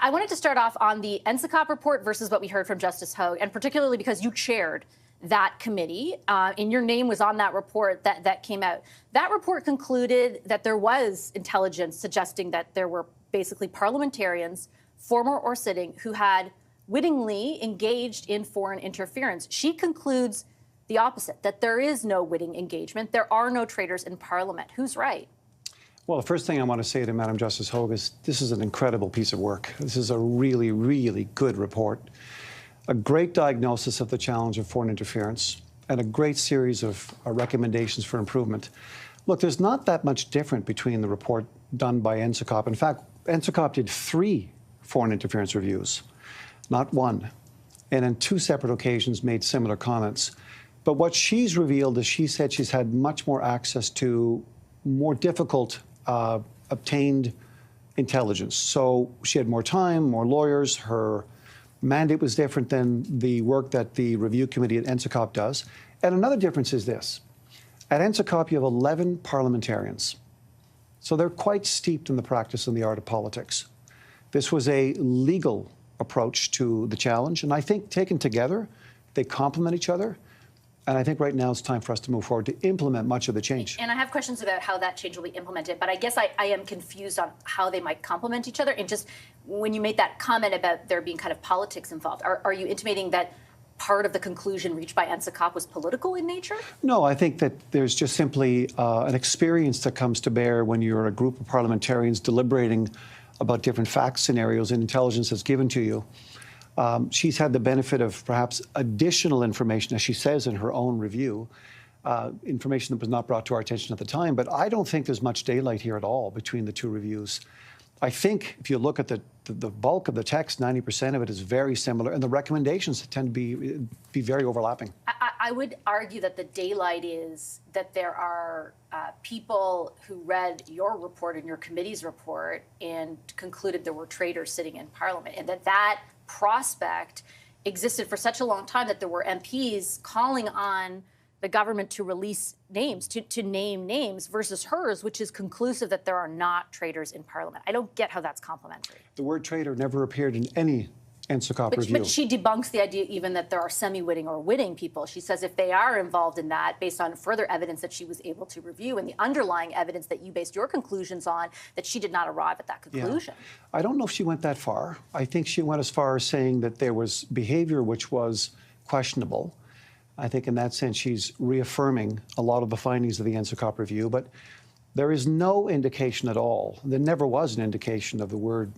I wanted to start off on the NSICOP report versus what we heard from Justice Hogue, and particularly because you chaired that committee, and your name was on that report that came out. That report concluded that there was intelligence suggesting that there were basically parliamentarians, former or sitting, who had wittingly engaged in foreign interference. She concludes the opposite, that there is no witting engagement. There are no traitors in Parliament. Who's right? Well, the first thing I want to say to Madam Justice Hogue is this is an incredible piece of work. This is a really, really good report. A great diagnosis of the challenge of foreign interference and a great series of recommendations for improvement. Look, there's not that much different between the report done by NSICOP. In fact, NSICOP did 3 foreign interference reviews, not 1, and on 2 separate occasions made similar comments. But what she's revealed is she said she's had much more access to more difficult obtained intelligence. So she had more time, more lawyers. Her mandate was different than the work that the review committee at NSICOP does. And another difference is this. At NSICOP, you have 11 parliamentarians. So they're quite steeped in the practice and the art of politics. This was a legal approach to the challenge. And I think taken together, they complement each other. And I think right now it's time for us to move forward to implement much of the change. And I have questions about how that change will be implemented, but I guess I am confused on how they might complement each other. And just when you made that comment about there being kind of politics involved, are you intimating that part of the conclusion reached by NSICOP was political in nature? No, I think that there's just simply an experience that comes to bear when you're a group of parliamentarians deliberating about different fact scenarios and intelligence that's given to you. She's had the benefit of perhaps additional information, as she says in her own review, information that was not brought to our attention at the time. But I don't think there's much daylight here at all between the 2 reviews. I think if you look at the bulk of the text, 90% of it is very similar, and the recommendations tend to be very overlapping. I would argue that the daylight is that there are people who read your report and your committee's report and concluded there were traitors sitting in Parliament, and that prospect existed for such a long time that there were MPs calling on the government to release names, to name names, versus hers, which is conclusive that there are not traitors in Parliament. I don't get how that's complementary. The word traitor never appeared in any NSICOP review. But she debunks the idea even that there are semi-witting or witting people. She says if they are involved in that, based on further evidence that she was able to review and the underlying evidence that you based your conclusions on, that she did not arrive at that conclusion. Yeah. I don't know if she went that far. I think she went as far as saying that there was behavior which was questionable. I think in that sense she's reaffirming a lot of the findings of the NSICOP review, but there is no indication at all. There never was an indication of the word